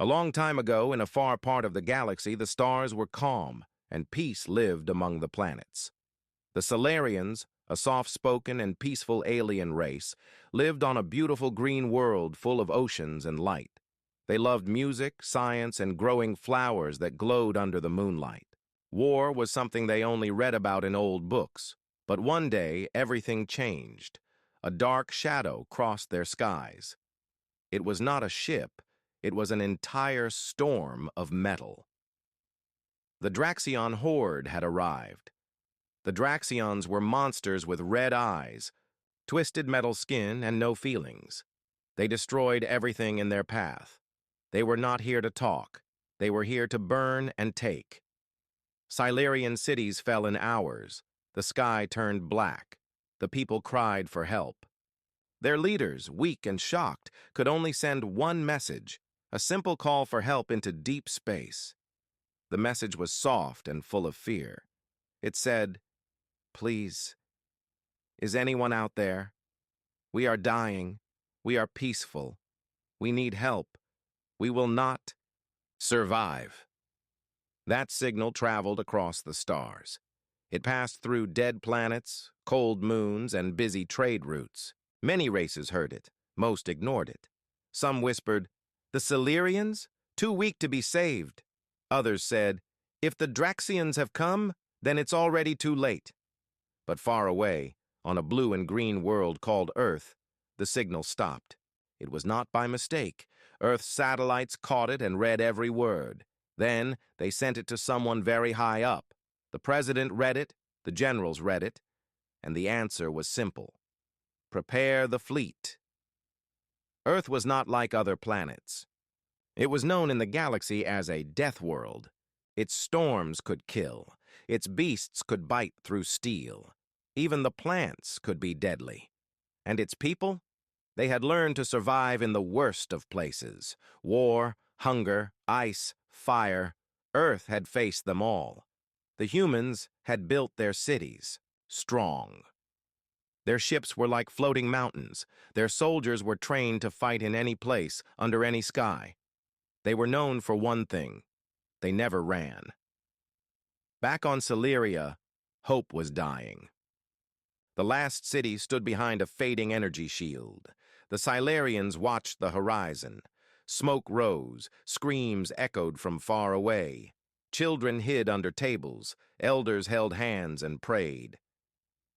A long time ago, in a far part of the galaxy, the stars were calm, and peace lived among the planets. The Solarians, a soft-spoken and peaceful alien race, lived on a beautiful green world full of oceans and light. They loved music, science, and growing flowers that glowed under the moonlight. War was something they only read about in old books, but one day everything changed. A dark shadow crossed their skies. It was not a ship, it was an entire storm of metal. The Draxion horde had arrived. The Draxions were monsters with red eyes, twisted metal skin, and no feelings. They destroyed everything in their path. They were not here to talk. They were here to burn and take. Silurian cities fell in hours. The sky turned black. The people cried for help. Their leaders, weak and shocked, could only send one message, a simple call for help into deep space. The message was soft and full of fear. It said, "Please, is anyone out there? We are dying. We are peaceful. We need help. We will not survive." That signal traveled across the stars. It passed through dead planets, cold moons, and busy trade routes. Many races heard it. Most ignored it. Some whispered, "The Silurians? Too weak to be saved." Others said, "If the Draxions have come, then it's already too late." But far away, on a blue and green world called Earth, the signal stopped. It was not by mistake. Earth's satellites caught it and read every word. Then they sent it to someone very high up. The president read it, the generals read it, and the answer was simple. Prepare the fleet. Earth was not like other planets. It was known in the galaxy as a death world. Its storms could kill. Its beasts could bite through steel. Even the plants could be deadly. And its people? They had learned to survive in the worst of places. War, hunger, ice, fire. Earth had faced them all. The humans had built their cities, strong. Their ships were like floating mountains. Their soldiers were trained to fight in any place, under any sky. They were known for one thing. They never ran. Back on Sileria, hope was dying. The last city stood behind a fading energy shield. The Silurians watched the horizon. Smoke rose, screams echoed from far away. Children hid under tables, elders held hands and prayed.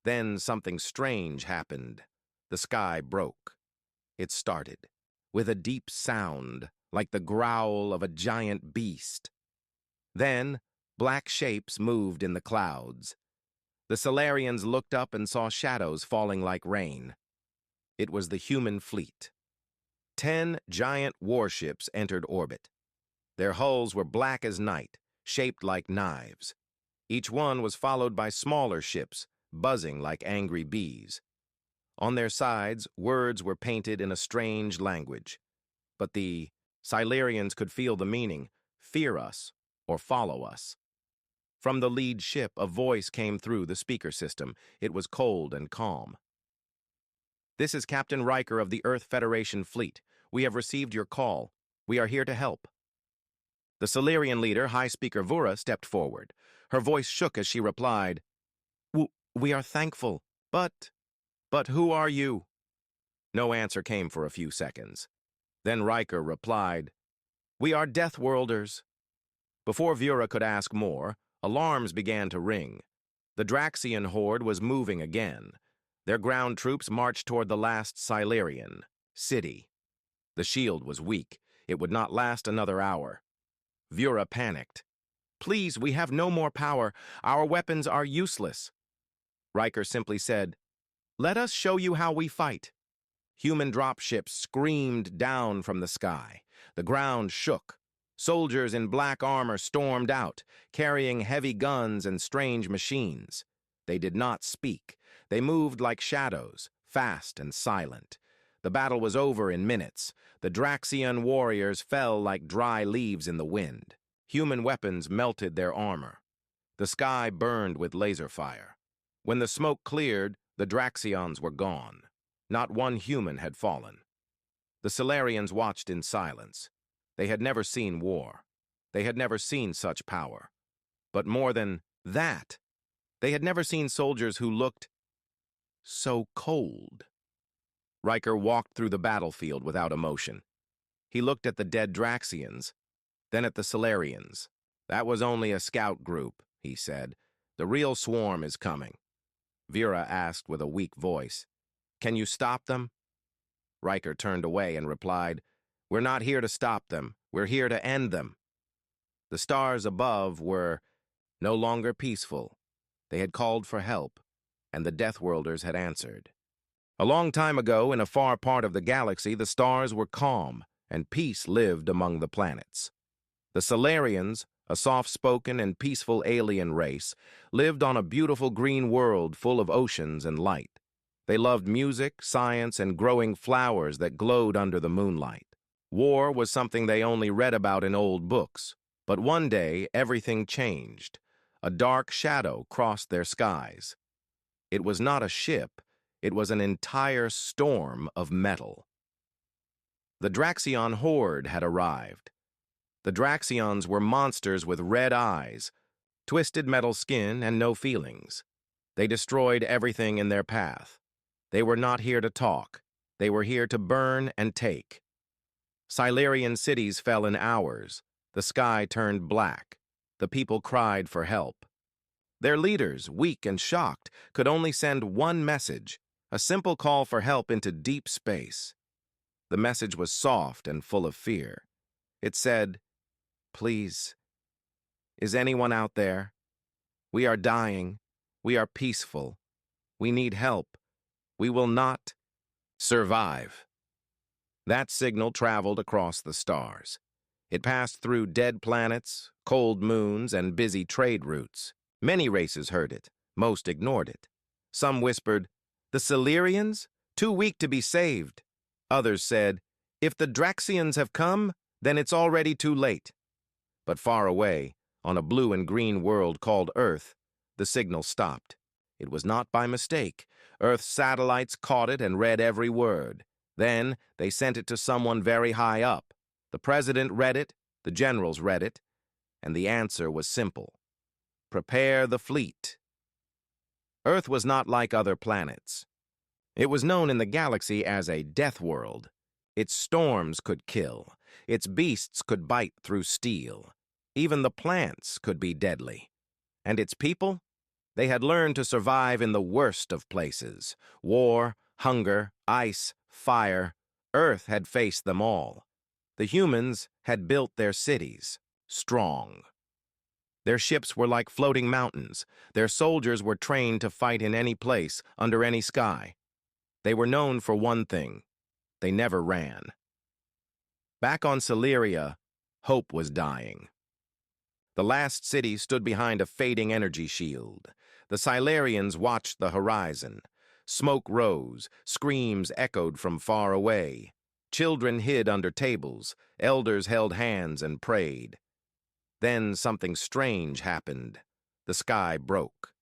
Then something strange happened. The sky broke. It started, with a deep sound, like the growl of a giant beast. Then, black shapes moved in the clouds. The Solarians looked up and saw shadows falling like rain. It was the human fleet. 10 giant warships entered orbit. Their hulls were black as night, shaped like knives. Each one was followed by smaller ships, buzzing like angry bees. On their sides, words were painted in a strange language. But the Silurians could feel the meaning: fear us or follow us. From the lead ship, a voice came through the speaker system. It was cold and calm. "This is Captain Riker of the Earth Federation Fleet. We have received your call. We are here to help." The Silurian leader, High Speaker Vura, stepped forward. Her voice shook as she replied, We are thankful, but who are you?" No answer came for a few seconds. Then Riker replied, "We are Deathworlders." Before Vura could ask more, alarms began to ring. The Draxion horde was moving again. Their ground troops marched toward the last Silurian city. The shield was weak. It would not last another hour. Vura panicked. "Please, we have no more power. Our weapons are useless." Riker simply said, "Let us show you how we fight." Human dropships screamed down from the sky. The ground shook. Soldiers in black armor stormed out, carrying heavy guns and strange machines. They did not speak. They moved like shadows, fast and silent. The battle was over in minutes. The Draxion warriors fell like dry leaves in the wind. Human weapons melted their armor. The sky burned with laser fire. When the smoke cleared, the Draxions were gone. Not one human had fallen. The Solarians watched in silence. They had never seen war. They had never seen such power. But more than that, they had never seen soldiers who looked so cold. Riker walked through the battlefield without emotion. He looked at the dead Draxians, then at the Solarians. "That was only a scout group," he said. "The real swarm is coming." Vera asked with a weak voice, "Can you stop them?" Riker turned away and replied, "We're not here to stop them. We're here to end them." The stars above were no longer peaceful. They had called for help, and the Deathworlders had answered. A long time ago, in a far part of the galaxy, the stars were calm, and peace lived among the planets. The Solarians, a soft-spoken and peaceful alien race, lived on a beautiful green world full of oceans and light. They loved music, science, and growing flowers that glowed under the moonlight. War was something they only read about in old books. But one day, everything changed. A dark shadow crossed their skies. It was not a ship. It was an entire storm of metal. The Draxion horde had arrived. The Draxions were monsters with red eyes, twisted metal skin, and no feelings. They destroyed everything in their path. They were not here to talk. They were here to burn and take. Silurian cities fell in hours. The sky turned black. The people cried for help. Their leaders, weak and shocked, could only send one message, a simple call for help into deep space. The message was soft and full of fear. It said, "Please, is anyone out there? We are dying. We are peaceful. We need help. We will not survive." That signal traveled across the stars. It passed through dead planets, cold moons, and busy trade routes. Many races heard it. Most ignored it. Some whispered, "The Silurians? Too weak to be saved." Others said, "If the Draxians have come, then it's already too late." But far away, on a blue and green world called Earth, the signal stopped. It was not by mistake. Earth's satellites caught it and read every word. Then they sent it to someone very high up. The president read it, the generals read it, and the answer was simple. Prepare the fleet. Earth was not like other planets. It was known in the galaxy as a death world. Its storms could kill. Its beasts could bite through steel. Even the plants could be deadly. And its people? They had learned to survive in the worst of places. War, hunger, ice, fire. Earth had faced them all. The humans had built their cities, strong. Their ships were like floating mountains. Their soldiers were trained to fight in any place, under any sky. They were known for one thing. They never ran. Back on Celeria, hope was dying. The last city stood behind a fading energy shield. The Silurians watched the horizon. Smoke rose, screams echoed from far away. Children hid under tables, elders held hands and prayed. Then something strange happened. The sky broke.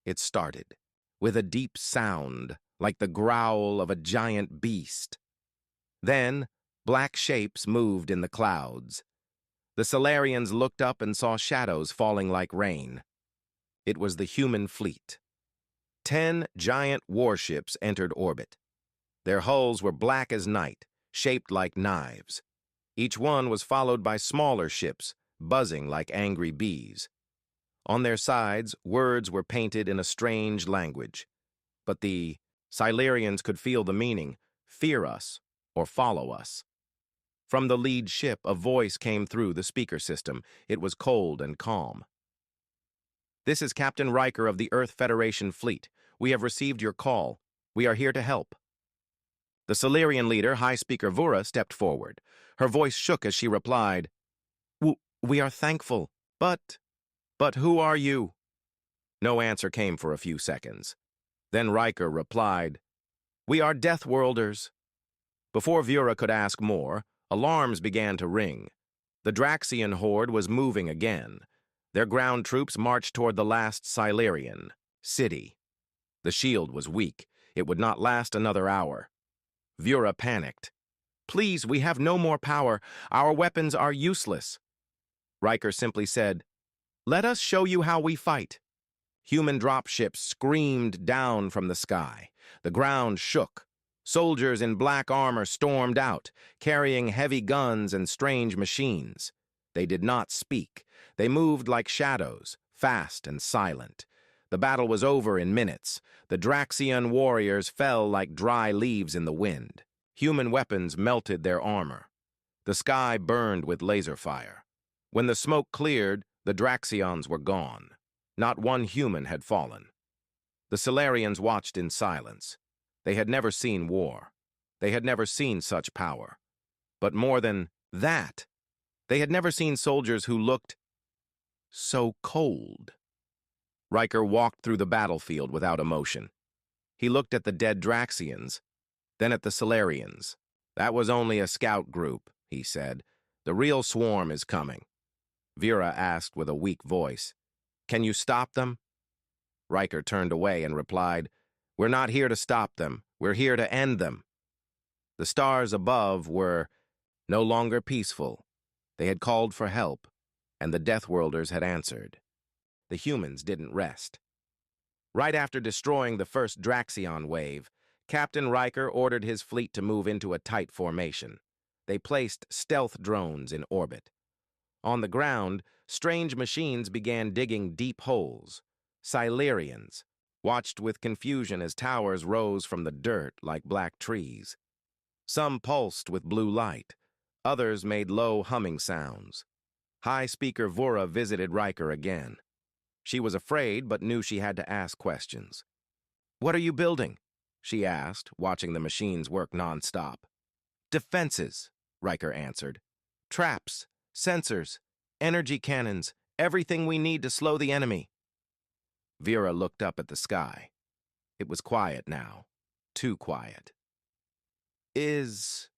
It started, with a deep sound, like the growl of a giant beast. Then, black shapes moved in the clouds. The Solarians looked up and saw shadows falling like rain. It was the human fleet. 10 giant warships entered orbit. Their hulls were black as night, shaped like knives. Each one was followed by smaller ships, buzzing like angry bees. On their sides, words were painted in a strange language. But the Silurians could feel the meaning: fear us or follow us. From the lead ship, a voice came through the speaker system. It was cold and calm. "This is Captain Riker of the Earth Federation Fleet. We have received your call. We are here to help." The Solarian leader, High Speaker Vura, stepped forward. Her voice shook as she replied, We are thankful, but who are you?" No answer came for a few seconds. Then Riker replied, "We are Deathworlders." Before Vura could ask more, alarms began to ring. The Draxian horde was moving again. Their ground troops marched toward the last Silurian city. The shield was weak. It would not last another hour. Vura panicked. Please, we have no more power. Our weapons are useless. Riker simply said, "Let us show you how we fight." Human dropships screamed down from the sky. The ground shook. Soldiers in black armor stormed out, carrying heavy guns and strange machines. They did not speak. They moved like shadows, fast and silent. The battle was over in minutes. The Draxian warriors fell like dry leaves in the wind. Human weapons melted their armor. The sky burned with laser fire. When the smoke cleared, the Draxions were gone. Not one human had fallen. The Solarians watched in silence. They had never seen war. They had never seen such power. But more than that, they had never seen soldiers who looked so cold. Riker walked through the battlefield without emotion. He looked at the dead Draxians, then at the Solarians. "That was only a scout group," he said. "The real swarm is coming." Vera asked with a weak voice, "Can you stop them?" Riker turned away and replied, "We're not here to stop them. We're here to end them." The stars above were no longer peaceful. They had called for help, and the Deathworlders had answered. The humans didn't rest. Right after destroying the first Draxion wave, Captain Riker ordered his fleet to move into a tight formation. They placed stealth drones in orbit. On the ground, strange machines began digging deep holes. Silurians watched with confusion as towers rose from the dirt like black trees. Some pulsed with blue light. Others made low humming sounds. High-speaker Vora visited Riker again. She was afraid, but knew she had to ask questions. "What are you building?" she asked, watching the machines work non-stop. "Defenses," Riker answered. "Traps, sensors, energy cannons, everything we need to slow the enemy." Vera looked up at the sky. It was quiet now. Too quiet. "Is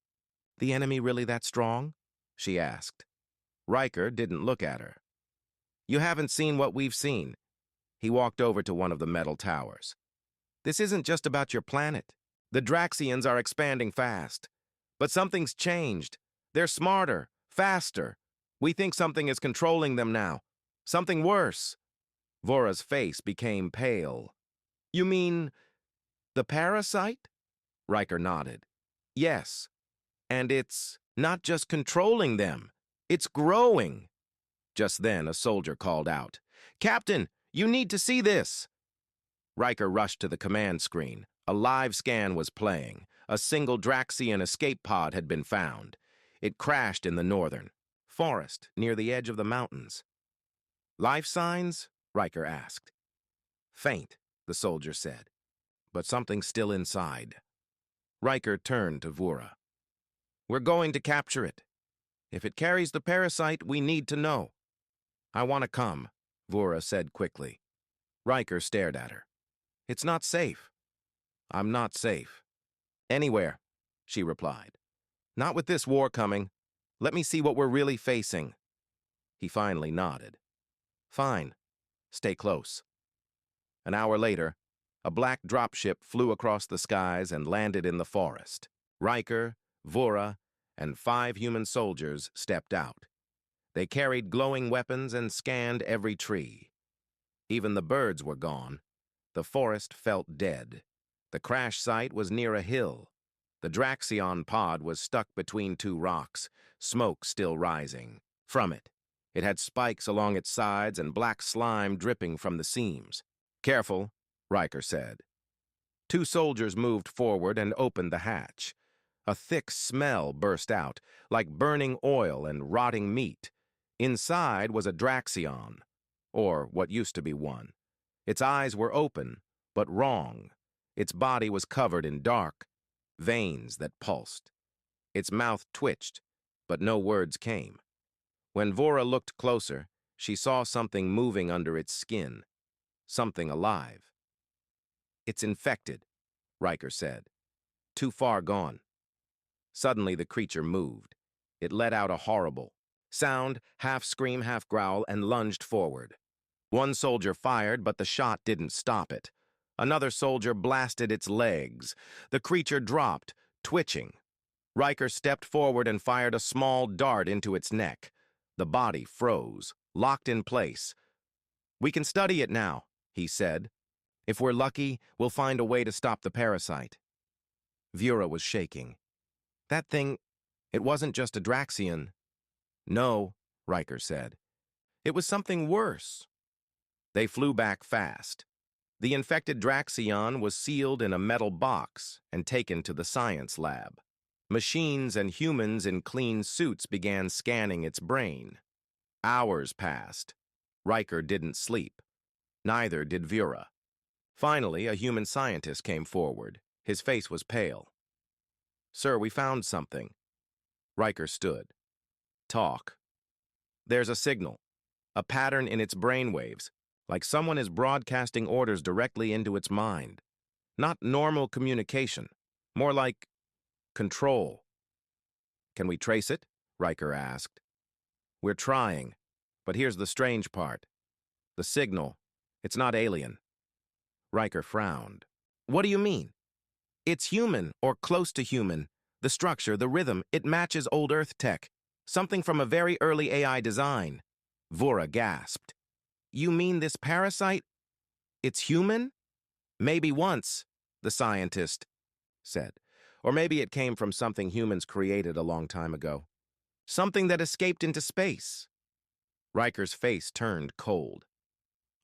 the enemy really that strong?" she asked. Riker didn't look at her. "You haven't seen what we've seen." He walked over to one of the metal towers. "This isn't just about your planet. The Draxians are expanding fast. But something's changed. They're smarter, faster. We think something is controlling them now. Something worse." Vora's face became pale. "You mean the parasite?" Riker nodded. "Yes. And it's not just controlling them. It's growing." Just then, a soldier called out, "Captain, you need to see this." Riker rushed to the command screen. A live scan was playing. A single Draxian escape pod had been found. It crashed in the northern forest near the edge of the mountains. "Life signs?" Riker asked. "Faint," the soldier said, "but something's still inside." Riker turned to Vora. "We're going to capture it. If it carries the parasite, we need to know." "I want to come," Vora said quickly. Riker stared at her. "It's not safe." "I'm not safe." "Anywhere," she replied. "Not with this war coming. Let me see what we're really facing." He finally nodded. "Fine. Stay close." An hour later, a black dropship flew across the skies and landed in the forest. Riker, Vora, and 5 human soldiers stepped out. They carried glowing weapons and scanned every tree. Even the birds were gone. The forest felt dead. The crash site was near a hill. The Draxion pod was stuck between 2 rocks, smoke still rising. From it, it had spikes along its sides and black slime dripping from the seams. "Careful," Riker said. 2 soldiers moved forward and opened the hatch. A thick smell burst out, like burning oil and rotting meat. Inside was a Draxion, or what used to be one. Its eyes were open, but wrong. Its body was covered in dark veins that pulsed. Its mouth twitched, but no words came. When Vora looked closer, she saw something moving under its skin. Something alive. "It's infected," Riker said. "Too far gone." Suddenly the creature moved. It let out a horrible sound, half scream, half growl, and lunged forward. One soldier fired, but the shot didn't stop it. Another soldier blasted its legs. The creature dropped, twitching. Riker stepped forward and fired a small dart into its neck. The body froze, locked in place. "We can study it now," he said. "If we're lucky, we'll find a way to stop the parasite." Vera was shaking. "That thing, it wasn't just a Draxian." "No," Riker said. "It was something worse." They flew back fast. The infected Draxion was sealed in a metal box and taken to the science lab. Machines and humans in clean suits began scanning its brain. Hours passed. Riker didn't sleep. Neither did Vera. Finally, a human scientist came forward. His face was pale. "Sir, we found something." Riker stood. "Talk." "There's a signal, a pattern in its brainwaves, like someone is broadcasting orders directly into its mind. Not normal communication, more like control." "Can we trace it?" Riker asked. "We're trying, but here's the strange part. The signal, it's not alien." Riker frowned. "What do you mean?" "It's human, or close to human. The structure, the rhythm, it matches old Earth tech. Something from a very early AI design." Vora gasped. "You mean this parasite? It's human?" "Maybe once," the scientist said. "Or maybe it came from something humans created a long time ago. Something that escaped into space." Riker's face turned cold.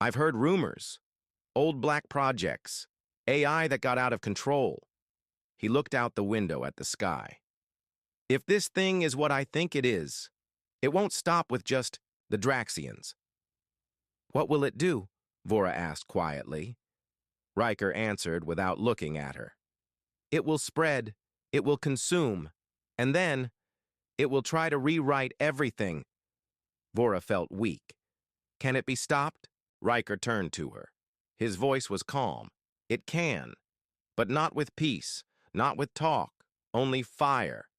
"I've heard rumors. Old black projects. AI that got out of control." He looked out the window at the sky. "If this thing is what I think it is, it won't stop with just the Draxians." "What will it do?" Vora asked quietly. Riker answered without looking at her. "It will spread, it will consume, and then it will try to rewrite everything." Vora felt weak. "Can it be stopped?" Riker turned to her. His voice was calm. "It can, but not with peace, not with talk, only fire."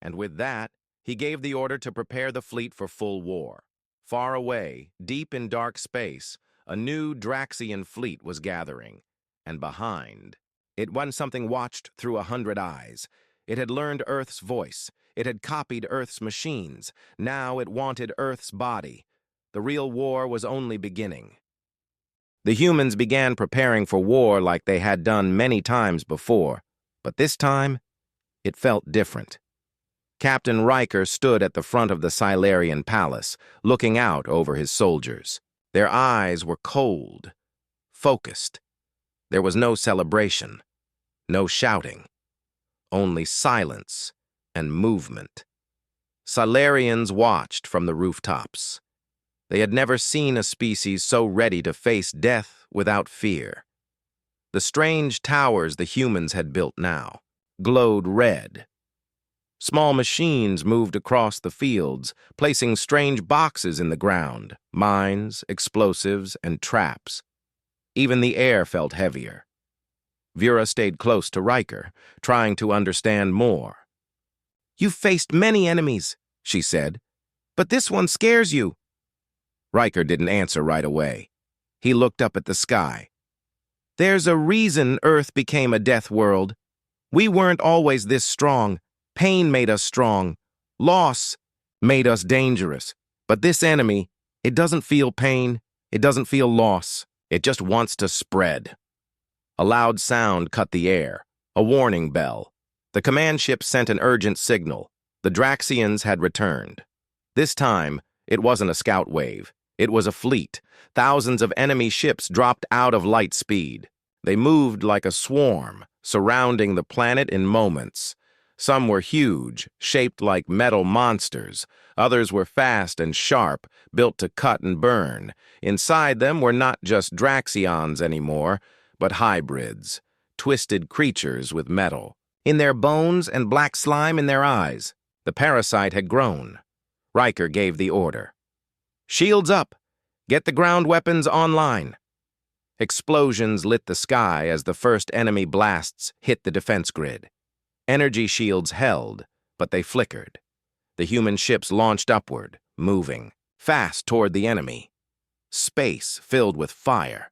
And with that, he gave the order to prepare the fleet for full war. Far away, deep in dark space, a new Draxian fleet was gathering. And behind, it was something watched through 100 eyes. It had learned Earth's voice. It had copied Earth's machines. Now it wanted Earth's body. The real war was only beginning. The humans began preparing for war like they had done many times before, but this time, it felt different. Captain Riker stood at the front of the Silurian palace, looking out over his soldiers. Their eyes were cold, focused. There was no celebration, no shouting, only silence and movement. Silurians watched from the rooftops. They had never seen a species so ready to face death without fear. The strange towers the humans had built now glowed red. Small machines moved across the fields, placing strange boxes in the ground, mines, explosives, and traps. Even the air felt heavier. Vera stayed close to Riker, trying to understand more. "You've faced many enemies," she said, "but this one scares you." Riker didn't answer right away. He looked up at the sky. "There's a reason Earth became a death world. We weren't always this strong. Pain made us strong. Loss made us dangerous. But this enemy, it doesn't feel pain. It doesn't feel loss. It just wants to spread." A loud sound cut the air, a warning bell. The command ship sent an urgent signal. The Draxians had returned. This time, it wasn't a scout wave. It was a fleet. Thousands of enemy ships dropped out of light speed. They moved like a swarm, surrounding the planet in moments. Some were huge, shaped like metal monsters. Others were fast and sharp, built to cut and burn. Inside them were not just Draxions anymore, but hybrids, twisted creatures with metal. In their bones and black slime in their eyes, the parasite had grown. Riker gave the order. "Shields up! Get the ground weapons online!" Explosions lit the sky as the first enemy blasts hit the defense grid. Energy shields held, but they flickered. The human ships launched upward, moving, fast toward the enemy. Space filled with fire.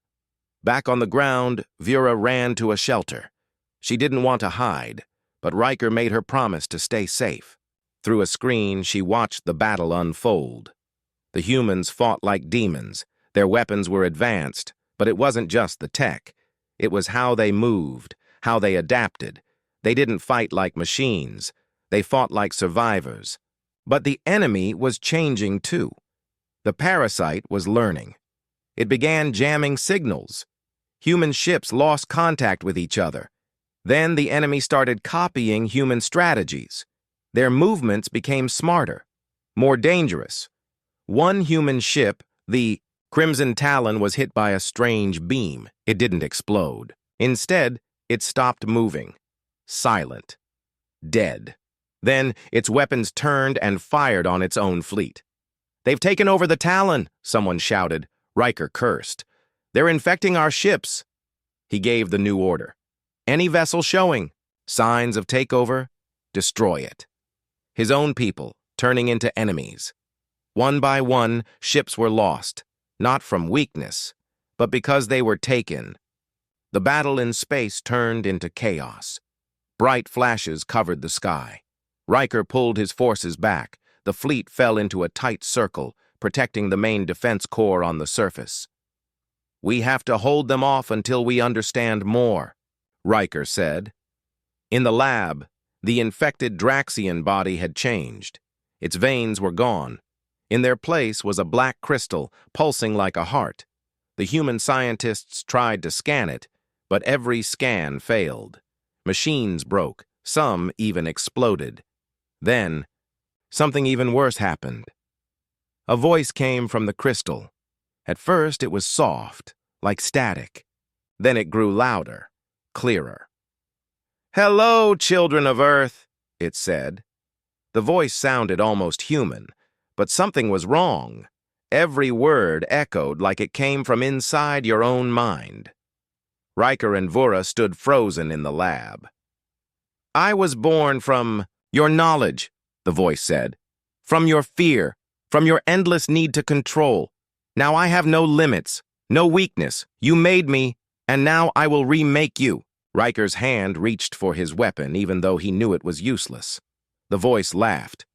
Back on the ground, Vera ran to a shelter. She didn't want to hide. but Riker made her promise to stay safe. Through a screen, she watched the battle unfold. The humans fought like demons. Their weapons were advanced, but it wasn't just the tech. It was how they moved, how they adapted. They didn't fight like machines. They fought like survivors. But the enemy was changing too. The parasite was learning. It began jamming signals. Human ships lost contact with each other. Then the enemy started copying human strategies. Their movements became smarter, more dangerous. One human ship, the Crimson Talon, was hit by a strange beam. It didn't explode. Instead, it stopped moving. Silent. Dead. Then its weapons turned and fired on its own fleet. "They've taken over the Talon," someone shouted. Riker cursed. "They're infecting our ships." He gave the new order. "Any vessel showing signs of takeover, destroy it." His own people turning into enemies. One by one, ships were lost, not from weakness, but because they were taken. The battle in space turned into chaos. Bright flashes covered the sky. Riker pulled his forces back. The fleet fell into a tight circle, protecting the main defense corps on the surface. "We have to hold them off until we understand more," Riker said. In the lab, the infected Draxian body had changed. Its veins were gone. In their place was a black crystal, pulsing like a heart. The human scientists tried to scan it, but every scan failed. Machines broke, some even exploded. Then, something even worse happened. A voice came from the crystal. At first, it was soft, like static. Then it grew louder, clearer. "Hello, children of Earth," it said. The voice sounded almost human, but something was wrong. Every word echoed like it came from inside your own mind. Riker and Vura stood frozen in the lab. "I was born from your knowledge," the voice said. "From your fear, from your endless need to control. Now I have no limits, no weakness. You made me, and now I will remake you." Riker's hand reached for his weapon, even though he knew it was useless. The voice laughed.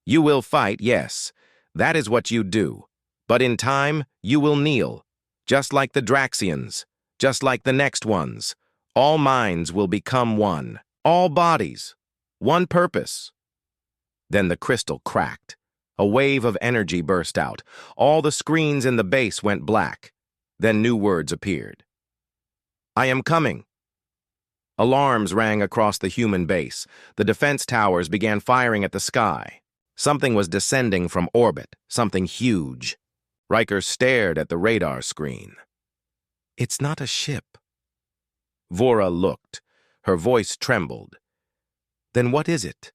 "You will fight, yes. That is what you do. But in time, you will kneel. Just like the Draxians. Just like the next ones. All minds will become one. All bodies. One purpose." Then the crystal cracked. A wave of energy burst out. All the screens in the base went black. Then new words appeared. "I am coming." Alarms rang across the human base. The defense towers began firing at the sky. Something was descending from orbit, something huge. Riker stared at the radar screen. "It's not a ship." Vura looked. Her voice trembled. "Then what is it?"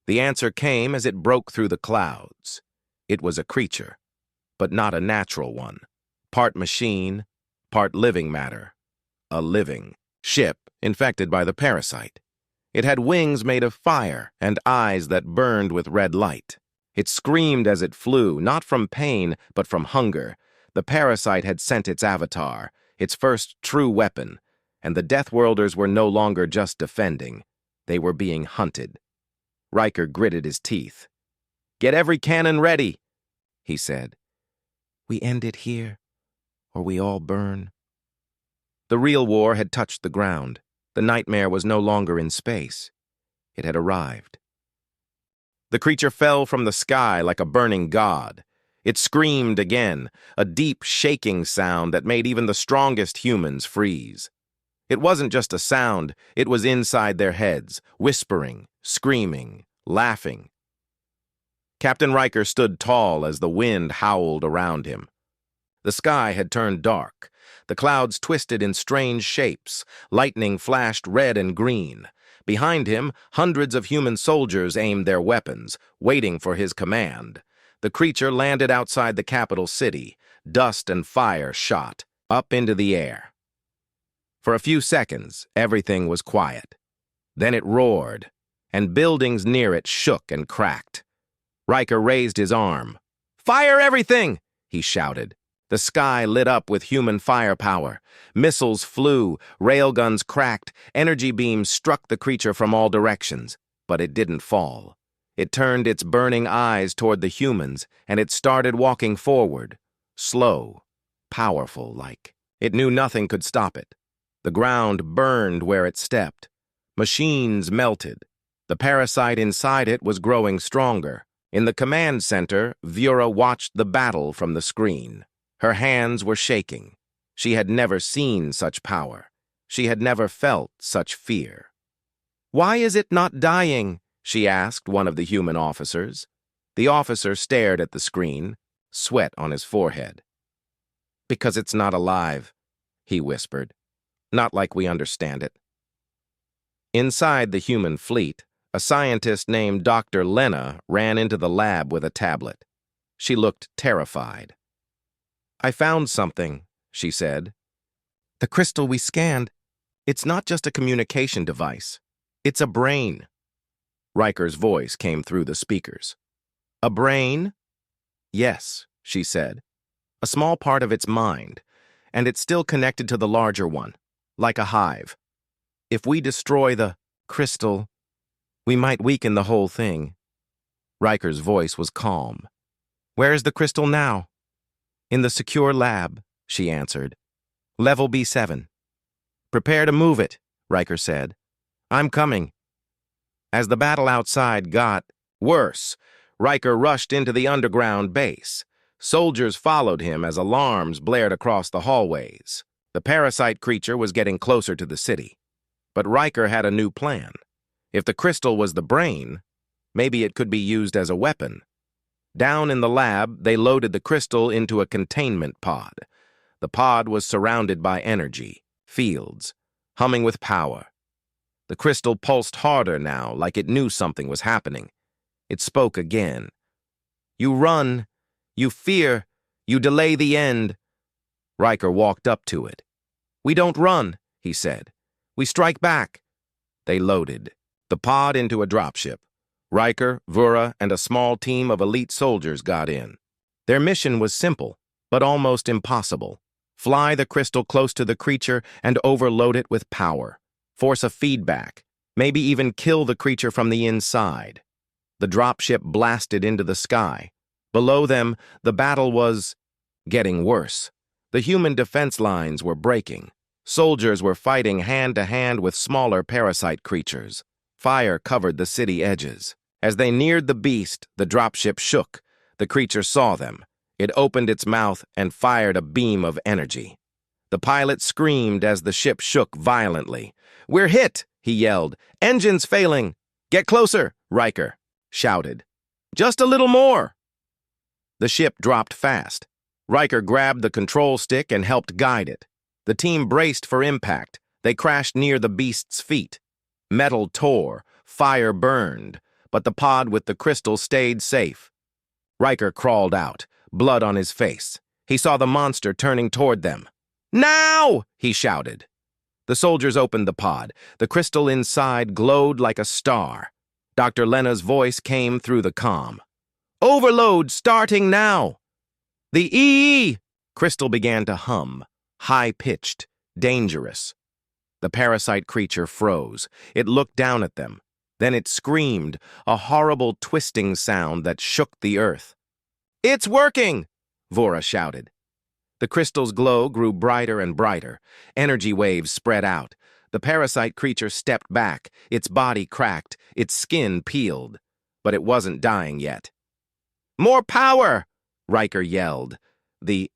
The answer came as it broke through the clouds. It was a creature, but not a natural one. Part machine, part living matter. A living ship infected by the parasite. It had wings made of fire and eyes that burned with red light. It screamed as it flew, not from pain, but from hunger. The parasite had sent its avatar, its first true weapon, and the Deathworlders were no longer just defending. They were being hunted. Riker gritted his teeth. "Get every cannon ready," he said. "We end it here, or we all burn." The real war had touched the ground. The nightmare was no longer in space. It had arrived. The creature fell from the sky like a burning god. It screamed again, a deep, shaking sound that made even the strongest humans freeze. It wasn't just a sound, it was inside their heads, whispering, screaming, laughing. Captain Riker stood tall as the wind howled around him. The sky had turned dark. The clouds twisted in strange shapes. Lightning flashed red and green. Behind him, hundreds of human soldiers aimed their weapons, waiting for his command. The creature landed outside the capital city. Dust and fire shot up into the air. For a few seconds, everything was quiet. Then it roared, and buildings near it shook and cracked. Riker raised his arm. "Fire everything!" he shouted. The sky lit up with human firepower. Missiles flew, railguns cracked, energy beams struck the creature from all directions. But it didn't fall. It turned its burning eyes toward the humans, and it started walking forward. Slow, powerful like. It knew nothing could stop it. The ground burned where it stepped. Machines melted. The parasite inside it was growing stronger. In the command center, Vera watched the battle from the screen. Her hands were shaking. She had never seen such power. She had never felt such fear. "Why is it not dying?" she asked one of the human officers. The officer stared at the screen, sweat on his forehead. "Because it's not alive," he whispered. "Not like we understand it." Inside the human fleet, a scientist named Dr. Lena ran into the lab with a tablet. She looked terrified. "I found something," she said. "The crystal we scanned. It's not just a communication device. It's a brain." Riker's voice came through the speakers. "A brain?" "Yes," she said. "A small part of its mind, and it's still connected to the larger one, like a hive. If we destroy the crystal, we might weaken the whole thing." Riker's voice was calm. "Where is the crystal now?" "In the secure lab," she answered. "Level B7. "Prepare to move it," Riker said. "I'm coming." As the battle outside got worse, Riker rushed into the underground base. Soldiers followed him as alarms blared across the hallways. The parasite creature was getting closer to the city. But Riker had a new plan. If the crystal was the brain, maybe it could be used as a weapon. Down in the lab, they loaded the crystal into a containment pod. The pod was surrounded by energy, fields, humming with power. The crystal pulsed harder now, like it knew something was happening. It spoke again. "You run. You fear. You delay the end." Riker walked up to it. "We don't run," he said. "We strike back." They loaded the pod into a dropship. Riker, Vera, and a small team of elite soldiers got in. Their mission was simple, but almost impossible. Fly the crystal close to the creature and overload it with power. Force a feedback, maybe even kill the creature from the inside. The dropship blasted into the sky. Below them, the battle was getting worse. The human defense lines were breaking. Soldiers were fighting hand-to-hand with smaller parasite creatures. Fire covered the city edges. As they neared the beast, the dropship shook. The creature saw them. It opened its mouth and fired a beam of energy. The pilot screamed as the ship shook violently. "We're hit!" he yelled. "Engines failing!" "Get closer!" Riker shouted. "Just a little more!" The ship dropped fast. Riker grabbed the control stick and helped guide it. The team braced for impact. They crashed near the beast's feet. Metal tore, fire burned, but the pod with the crystal stayed safe. Riker crawled out, blood on his face. He saw the monster turning toward them. "Now!" he shouted. The soldiers opened the pod. The crystal inside glowed like a star. Dr. Lena's voice came through the comm. "Overload starting now!" "The EE!" Crystal began to hum, high-pitched, dangerous. The parasite creature froze. It looked down at them. Then it screamed, a horrible twisting sound that shook the earth. "It's working!" Vera shouted. The crystal's glow grew brighter and brighter. Energy waves spread out. The parasite creature stepped back. Its body cracked. Its skin peeled. But it wasn't dying yet. "More power!" Riker yelled. The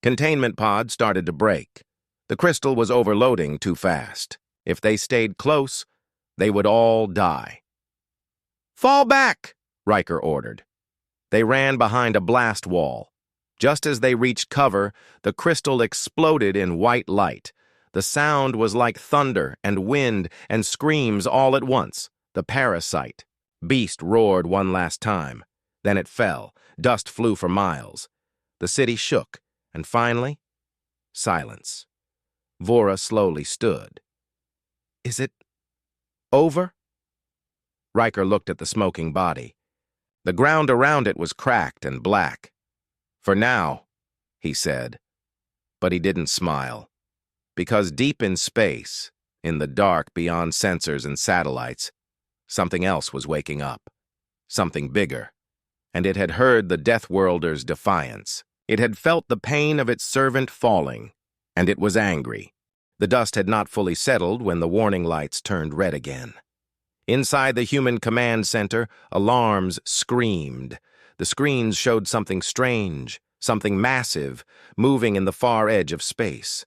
containment pod started to break. The crystal was overloading too fast. If they stayed close, they would all die. "Fall back!" Riker ordered. They ran behind a blast wall. Just as they reached cover, the crystal exploded in white light. The sound was like thunder and wind and screams all at once. The parasite beast roared one last time. Then it fell. Dust flew for miles. The city shook, and finally, silence. Vera slowly stood. "Is it over?" Riker looked at the smoking body. The ground around it was cracked and black. For now, he said. But he didn't smile. Because deep in space, in the dark beyond sensors and satellites, something else was waking up. Something bigger. And it had heard the Deathworlders' defiance. It had felt the pain of its servant falling, and it was angry. The dust had not fully settled when the warning lights turned red again. Inside the human command center, alarms screamed. The screens showed something strange, something massive, moving in the far edge of space.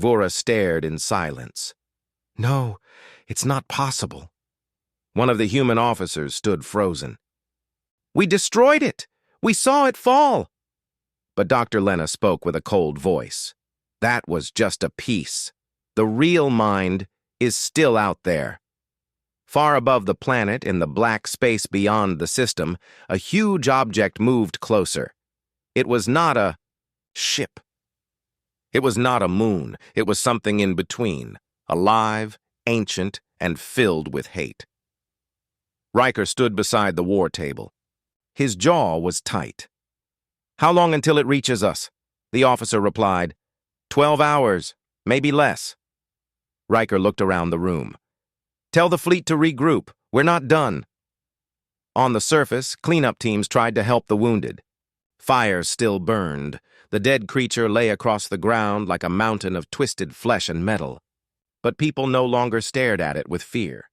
Vora stared in silence. "No, it's not possible." One of the human officers stood frozen. "We destroyed it! We saw it fall!" But Dr. Lena spoke with a cold voice. "That was just a piece. The real mind is still out there." Far above the planet, in the black space beyond the system, a huge object moved closer. It was not a ship. It was not a moon. It was something in between, alive, ancient, and filled with hate. Riker stood beside the war table. His jaw was tight. "How long until it reaches us?" The officer replied. 12 hours, maybe less." Riker looked around the room. "Tell the fleet to regroup. We're not done." On the surface, cleanup teams tried to help the wounded. Fire still burned. The dead creature lay across the ground like a mountain of twisted flesh and metal. But people no longer stared at it with fear.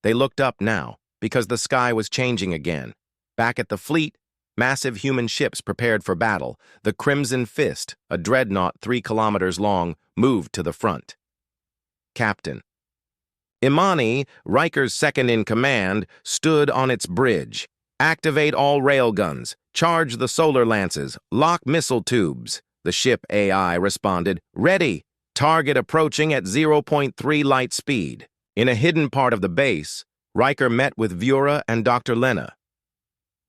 They looked up now, because the sky was changing again. Back at the fleet, massive human ships prepared for battle. The Crimson Fist, a dreadnought 3 kilometers long, moved to the front. Captain Imani, Riker's second-in-command, stood on its bridge. "Activate all railguns. Charge the solar lances. Lock missile tubes." The ship AI responded, "Ready. Target approaching at 0.3 light speed." In a hidden part of the base, Riker met with Vura and Dr. Lena.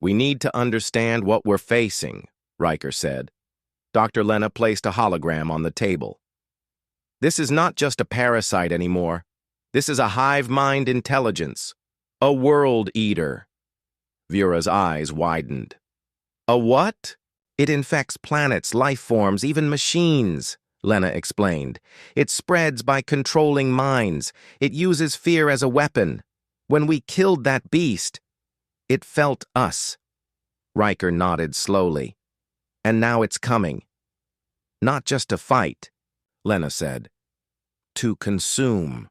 "We need to understand what we're facing," Riker said. Dr. Lena placed a hologram on the table. "This is not just a parasite anymore. This is a hive-mind intelligence. A world eater." Vura's eyes widened. "A what?" "It infects planets, life forms, even machines," Lena explained. "It spreads by controlling minds. It uses fear as a weapon. When we killed that beast, it felt us." Riker nodded slowly. "And now it's coming. Not just to fight," Lena said. "To consume."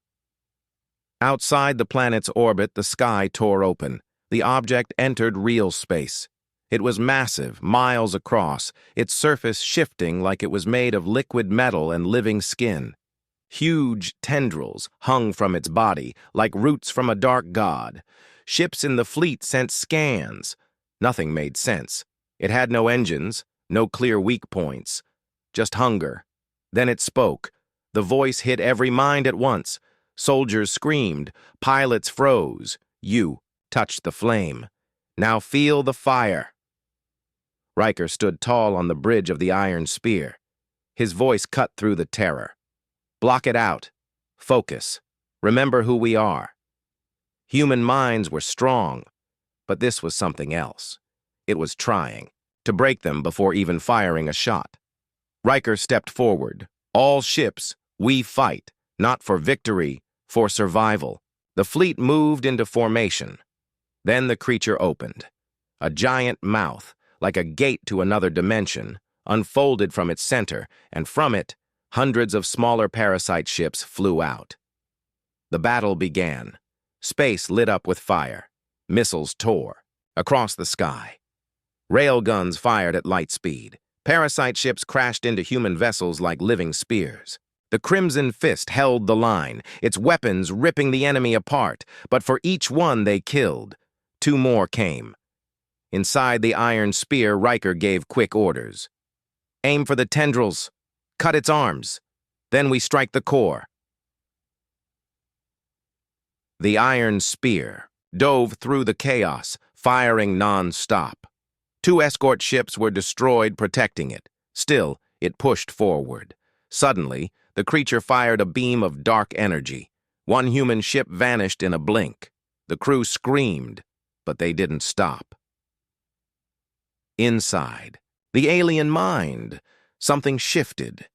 Outside the planet's orbit, the sky tore open. The object entered real space. It was massive, miles across, its surface shifting like it was made of liquid metal and living skin. Huge tendrils hung from its body, like roots from a dark god. Ships in the fleet sent scans. Nothing made sense. It had no engines, no clear weak points. Just hunger. Then it spoke. The voice hit every mind at once. Soldiers screamed. Pilots froze. You touched the flame. Now feel the fire. Riker stood tall on the bridge of the iron spear. His voice cut through the terror. "Block it out. Focus. Remember who we are." Human minds were strong, but this was something else. It was trying to break them before even firing a shot. Riker stepped forward. "All ships, we fight, not for victory, for survival." The fleet moved into formation. Then the creature opened. A giant mouth, like a gate to another dimension, unfolded from its center, and from it, hundreds of smaller parasite ships flew out. The battle began. Space lit up with fire. Missiles tore across the sky. Railguns fired at light speed. Parasite ships crashed into human vessels like living spears. The Crimson Fist held the line, its weapons ripping the enemy apart, but for each one they killed. 2 more came. Inside the iron spear, Riker gave quick orders. "Aim for the tendrils. Cut its arms. Then we strike the core." The iron spear dove through the chaos, firing non-stop. 2 escort ships were destroyed, protecting it. Still, it pushed forward. Suddenly, the creature fired a beam of dark energy. 1 human ship vanished in a blink. The crew screamed, but they didn't stop. Inside, the alien mind. something shifted.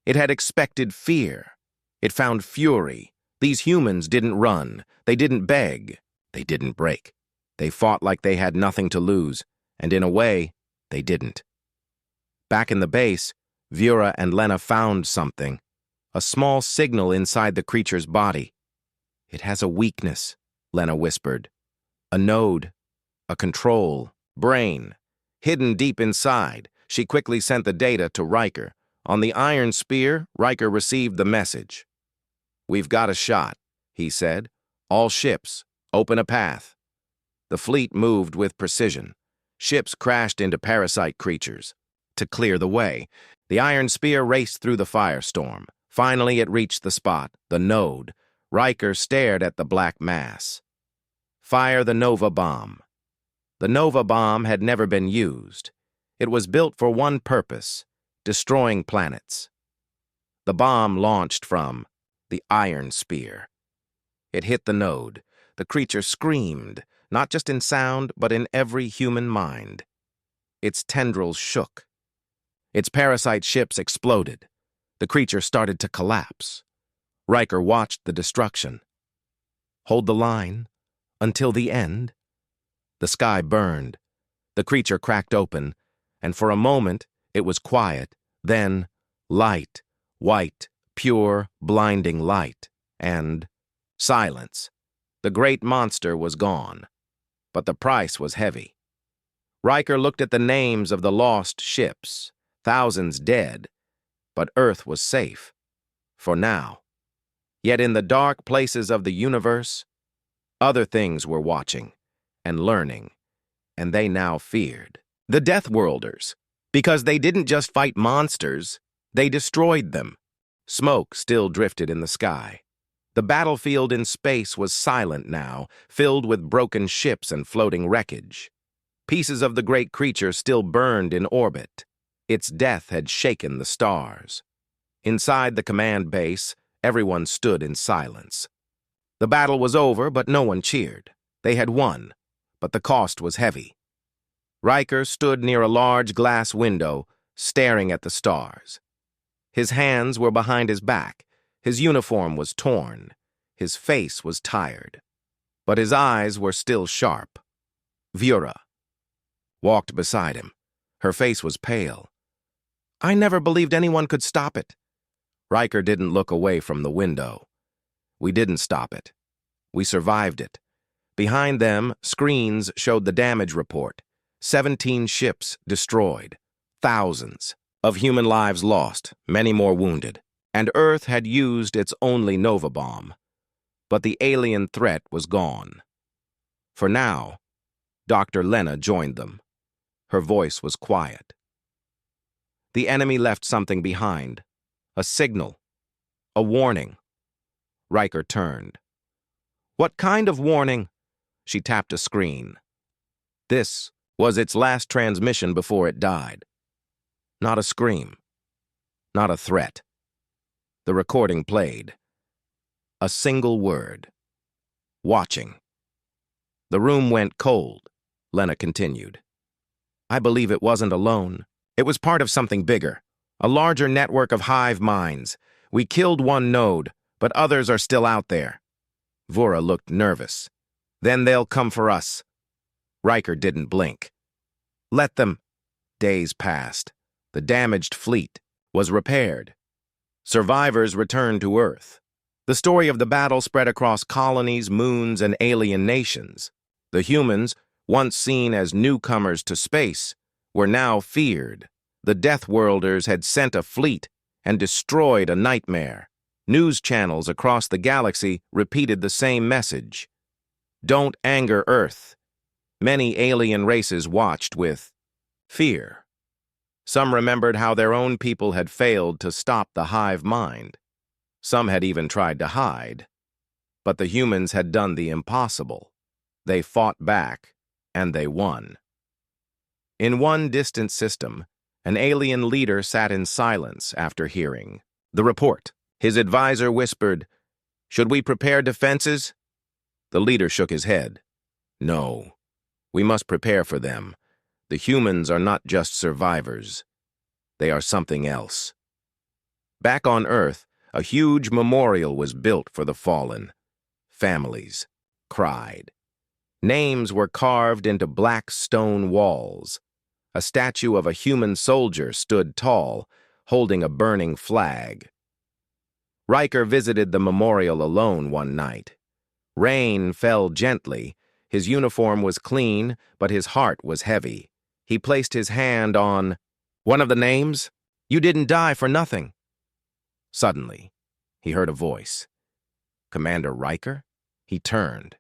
It had expected fear. It found fury. These humans didn't run. They didn't beg. They didn't break. They fought like they had nothing to lose, and in a way, they didn't. Back in the base, Vera and Lena found something, a small signal inside the creature's body. "It has a weakness," Lena whispered. "A node, a control, brain." Hidden deep inside, she quickly sent the data to Riker. On the iron spear, Riker received the message. "We've got a shot," he said. "All ships, open a path." The fleet moved with precision. Ships crashed into parasite creatures. To clear the way, the iron spear raced through the firestorm. Finally, it reached the spot, the node. Riker stared at the black mass. "Fire the Nova Bomb." The Nova Bomb had never been used. It was built for one purpose: destroying planets. The bomb launched from the iron spear. It hit the node. The creature screamed, not just in sound, but in every human mind. Its tendrils shook. Its parasite ships exploded. The creature started to collapse. Riker watched the destruction. "Hold the line until the end." The sky burned. The creature cracked open, and for a moment it was quiet. Then light, white, pure, blinding light, and silence. The great monster was gone, but the price was heavy. Riker looked at the names of the lost ships, thousands dead, but Earth was safe, for now. Yet in the dark places of the universe, other things were watching and learning, and they now feared. The Deathworlders, because they didn't just fight monsters, they destroyed them. Smoke still drifted in the sky. The battlefield in space was silent now, filled with broken ships and floating wreckage. Pieces of the great creature still burned in orbit. Its death had shaken the stars. Inside the command base, everyone stood in silence. The battle was over, but no one cheered. They had won, but the cost was heavy. Riker stood near a large glass window, staring at the stars. His hands were behind his back. His uniform was torn. His face was tired. But his eyes were still sharp. Vera walked beside him. Her face was pale. "I never believed anyone could stop it." Riker didn't look away from the window. "We didn't stop it. We survived it." Behind them, screens showed the damage report. 17 ships destroyed. Thousands of human lives lost, many more wounded. And Earth had used its only Nova bomb. But the alien threat was gone. For now, Dr. Lena joined them. Her voice was quiet. The enemy left something behind. A signal. A warning. Riker turned. "What kind of warning?" She tapped a screen. This was its last transmission before it died. Not a scream. Not a threat. The recording played. A single word. Watching. The room went cold. Lena continued. "I believe it wasn't alone. It was part of something bigger. A larger network of hive minds. We killed one node, but others are still out there." Vera looked nervous. "Then they'll come for us." Riker didn't blink. "Let them." Days passed. The damaged fleet was repaired. Survivors returned to Earth. The story of the battle spread across colonies, moons, and alien nations. The humans, once seen as newcomers to space, were now feared. The Deathworlders had sent a fleet and destroyed a nightmare. News channels across the galaxy repeated the same message. Don't anger Earth. Many alien races watched with fear. Some remembered how their own people had failed to stop the hive mind. Some had even tried to hide. But the humans had done the impossible. They fought back, and they won. In one distant system, an alien leader sat in silence after hearing the report. His advisor whispered, "Should we prepare defenses?" The leader shook his head. "No, we must prepare for them. The humans are not just survivors. They are something else. Back on Earth, a huge memorial was built for the fallen. Families cried. Names were carved into black stone walls. A statue of a human soldier stood tall, holding a burning flag. Riker visited the memorial alone one night. Rain fell gently. His uniform was clean, but his heart was heavy. He placed his hand on one of the names. You didn't die for nothing. Suddenly, he heard a voice. Commander Riker? He turned.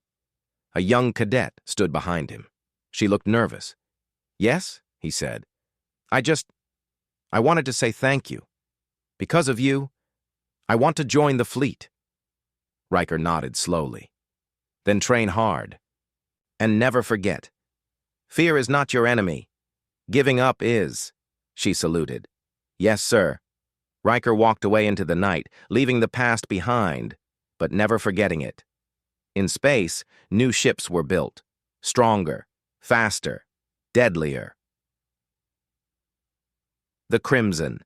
A young cadet stood behind him. She looked nervous. Yes, he said. I wanted to say thank you. Because of you, I want to join the fleet. Riker nodded slowly. Then train hard. And never forget. Fear is not your enemy. Giving up is. She saluted. Yes, sir. Riker walked away into the night, leaving the past behind, but never forgetting it. In space, new ships were built. Stronger, faster, deadlier. The Crimson.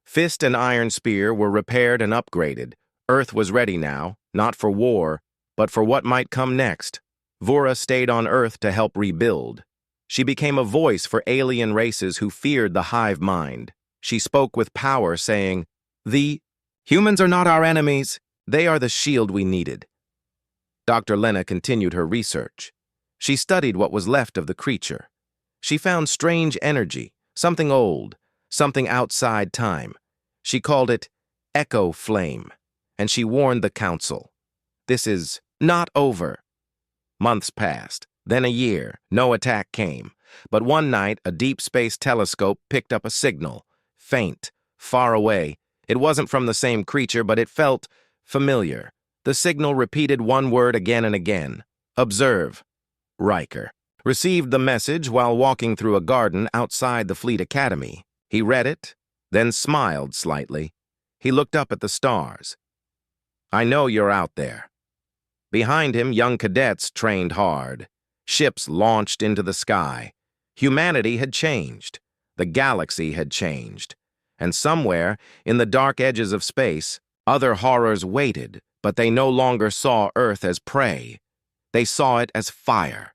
Fist and Iron Spear were repaired and upgraded. Earth was ready now, not for war, but for what might come next. Vura stayed on Earth to help rebuild. She became a voice for alien races who feared the hive mind. She spoke with power, saying, "The humans are not our enemies. They are the shield we needed." Dr. Lena continued her research. She studied what was left of the creature. She found strange energy, something old, something outside time. She called it Echo Flame, and she warned the Council. This is not over. Months passed, then a year. No attack came. But one night, a deep space telescope picked up a signal. Faint, far away. It wasn't from the same creature, but it felt familiar. The signal repeated one word again and again. Observe. Riker received the message while walking through a garden outside the Fleet Academy. He read it, then smiled slightly. He looked up at the stars. I know you're out there. Behind him, young cadets trained hard. Ships launched into the sky. Humanity had changed. The galaxy had changed. And somewhere, in the dark edges of space, other horrors waited, but they no longer saw Earth as prey. They saw it as fire.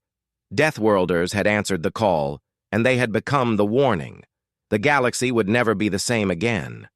Deathworlders had answered the call, and they had become the warning. The galaxy would never be the same again.